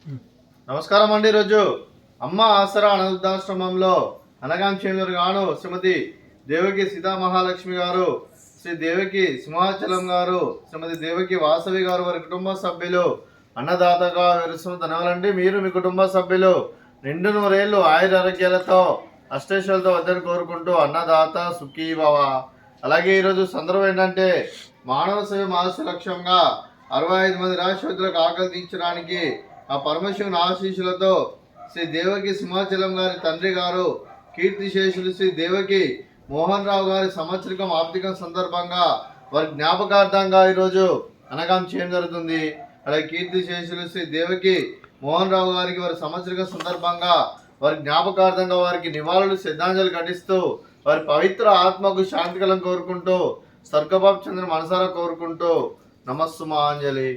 నమస్కారం అండి. ఈరోజు అమ్మ ఆసరా అనాథాశ్రమంలో అనగాంచేందర్ గాను శ్రీమతి దేవకి సీతామహాలక్ష్మి గారు, శ్రీ దేవకి సింహాచలం గారు, శ్రీమతి దేవకి వాసవి గారు వారి కుటుంబ సభ్యులు అన్నదాతగా విరుస్తున్న ధన్యవాదాలండి. మీరు మీ కుటుంబ సభ్యులు నిండు నూరేళ్లు ఆయురారోగ్యాలతో అష్టైశ్వర్యాలతో వద్దని కోరుకుంటూ అన్నదాత సుఖీ భవ. అలాగే ఈరోజు సందర్భం ఏంటంటే మానవ సేవ మానవ లక్ష్యంగా 65 మంది రాష్ట్రపతులకు ఆకలి తీర్చడానికి ఆ పరమశివుని ఆశీస్సులతో శ్రీ దేవకి సింహాచలం గారి తండ్రి గారు కీర్తిశేషులు శ్రీ దేవకి మోహన్ రావు గారి సంవత్సరికం ఆర్థిక సందర్భంగా వారి జ్ఞాపకార్థంగా ఈరోజు అనగాం చేయడం జరుగుతుంది. అలాగే కీర్తిశేషులు శ్రీ దేవకి మోహన్ రావు గారికి వారి సంవత్సరిక సందర్భంగా వారి జ్ఞాపకార్థంగా వారికి నివాళులు శ్రద్ధాంజలి ఘటిస్తూ వారి పవిత్ర ఆత్మకు శాంతికలం కోరుకుంటూ స్వర్గబాబు చంద్ర మనసారా కోరుకుంటూ నమస్సుమాంజలి.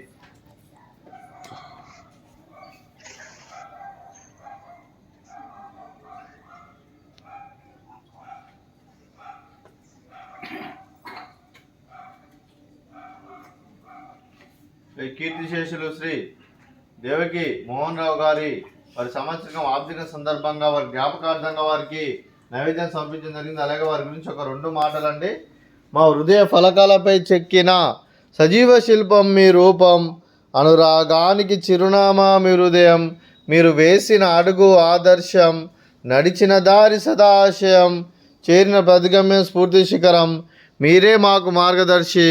కీర్తిశేషులు శ్రీ దేవకి మోహన్ రావు గారి వారి సంవత్సరం ఆర్థిక సందర్భంగా వారి జ్ఞాపకార్థంగా వారికి నైవేద్యం సమర్పించడం జరిగింది. అలాగే వారి గురించి ఒక 2 మాటలండి. మా హృదయ ఫలకాలపై చెక్కిన సజీవ శిల్పం మీ రూపం, అనురాగానికి చిరునామా మీ హృదయం, మీరు వేసిన అడుగు ఆదర్శం, నడిచిన దారి సదాశయం, చేరిన ప్రతిగమ్యం స్ఫూర్తి శిఖరం, మీరే మాకు మార్గదర్శి.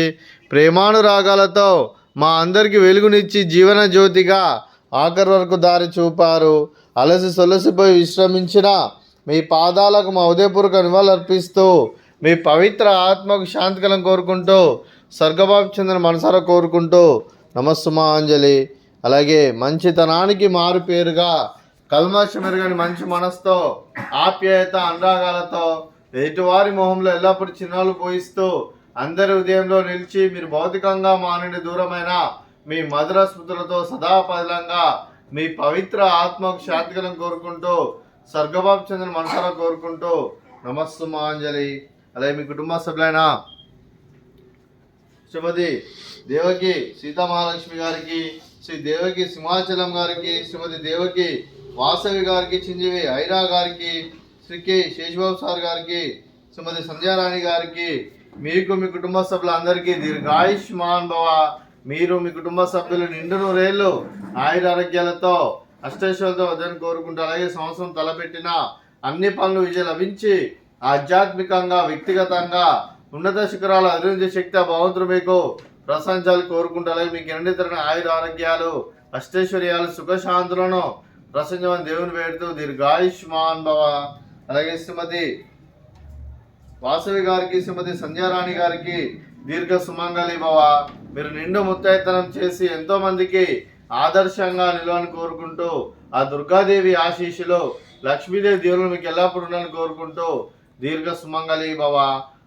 ప్రేమానురాగాలతో మా అందరికీ వెలుగునిచ్చి జీవన జ్యోతిగా ఆఖరి వరకు దారి చూపారు. అలసి సొలసిపోయి విశ్రమించిన మీ పాదాలకు మా ఉదయపూర్వక నివాళులు అర్పిస్తూ మీ పవిత్ర ఆత్మకు శాంతికలం కోరుకుంటూ స్వర్గబాబు చెందిన మనసారా కోరుకుంటూ నమస్సుమాంజలి. అలాగే మంచితనానికి మారు పేరుగా కల్మషమెరుగని మంచి మనసుతో ఆప్యాయత అనురాగాలతో ఎదుటివారి మొహంలో ఎల్లప్పుడూ చిన్నాలు పోయిస్తూ అందరి ఉదయంలో నిలిచి మీరు భౌతికంగా మా నుండి దూరమైన మీ మధుర స్మృతులతో సదాపదిలంగా మీ పవిత్ర ఆత్మకు శాంతికలం కోరుకుంటూ స్వర్గబాబు చంద్ర మనసారా కోరుకుంటూ నమస్సుమాంజలి. అలాగే మీ కుటుంబ సభ్యులైన శ్రీమతి దేవకి సీతామహాలక్ష్మి గారికి, శ్రీ దేవకి సింహాచలం గారికి, శ్రీమతి దేవకి వాసవి గారికి, చింజీవి ఐరా గారికి, శ్రీ కె శేషబాబు సార్ గారికి, శ్రీమతి సంధ్యారాణి గారికి, మీకు మీ కుటుంబ సభ్యులందరికీ దీర్ఘాయుష్మాన్ భవ. మీరు మీ కుటుంబ సభ్యులు నిండు నూరేళ్లు ఆయురారోగ్యాలతో అష్టైశ్వర్యాలతో వద్దని కోరుకుంటూ అలాగే సంవత్సరం తలపెట్టిన అన్ని పనులు విజయం లభించి ఆధ్యాత్మికంగా వ్యక్తిగతంగా ఉన్నత శిఖరాలు అభివృద్ధి శక్తి భగవంతుడు మీకు ప్రశంసాలు కోరుకుంటూ అలాగే మీకు నిండితరణ ఆయురారోగ్యాలు అష్టైశ్వర్యాలు సుఖశాంతులను ప్రసంగమని దేవుని వేడుతూ దీర్ఘాయుష్మాన్ భవ. అలాగే శ్రీమతి వాసవి గారికి, శ్రీమతి సంధ్యారాణి గారికి దీర్ఘ సుమంగళి భవ. మీరు నిండు ముత్తైతనం చేసి ఎంతో మందికి ఆదర్శంగా నిలవని కోరుకుంటూ ఆ దుర్గాదేవి ఆశీస్సులు లక్ష్మీదేవి దేవులు మీకు ఎల్లప్పుడూ ఉండాలని కోరుకుంటూ దీర్ఘ సుమంగళి భవ.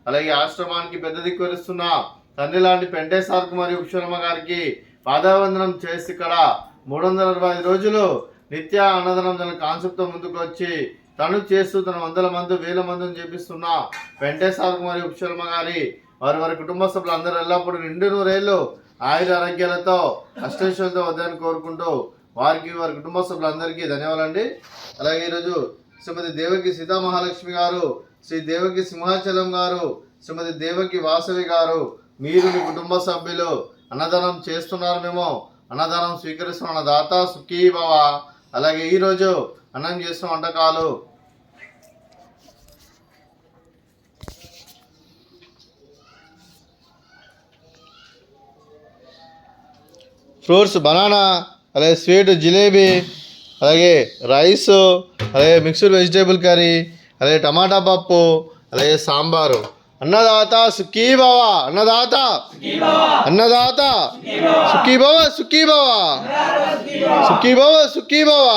అలాగే ఆశ్రమానికి పెద్ద దిక్కువరిస్తున్న తండ్రి లాంటి పెంటే సార్కు మరియు ఉక్షరమ్మ గారికి పాదావందనం చేసి ఇక్కడ 365 రోజులు నిత్య అన్నదానం తన కాన్సెప్ట్తో ముందుకు వచ్చి తను చేస్తూ తన 100 మంది 1000 మందిని చేపిస్తున్న పెంటే సార్కు మరియు ఉక్షరమ్మ గారి వారి కుటుంబ సభ్యులు అందరూ ఎల్లప్పుడూ నిండు నూరేళ్లు ఆయుర ఆరోగ్యాలతో అష్టైశ్వర్యాలతో వద్దని కోరుకుంటూ వారికి వారి కుటుంబ సభ్యులందరికీ ధన్యవాదాలండి. అలాగే ఈరోజు శ్రీమతి దేవకి సీతామహాలక్ష్మి గారు, శ్రీ దేవకి సింహాచలం గారు, శ్రీమతి దేవకి వాసవి గారు, మీరు మీ కుటుంబ సభ్యులు అన్నదానం చేస్తున్నారు. మేము అన్నదానం స్వీకరిస్తున్న దాత సుఖీ భవ. అలాగే ఈరోజు అన్నం చేస్తున్న వంటకాలు ఫ్రూట్స్ బనానా, అలాగే స్వీట్ జిలేబీ, అలాగే రైస్, అలాగే మిక్స్డ్ వెజిటేబుల్ కర్రీ, అలాగే టమాటా పప్పు, అలాగే సాంబారు. అన్నదాత సుఖీ భవ, అన్నదాత అన్నదాత సుఖీ భవ, సుఖీ భవ, సుఖీ భవ, సుఖీ భవ.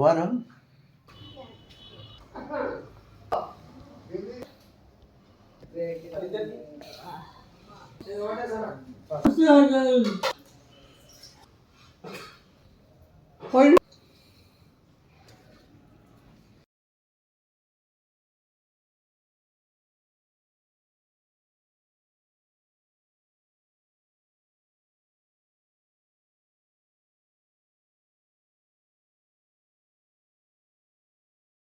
వరం Point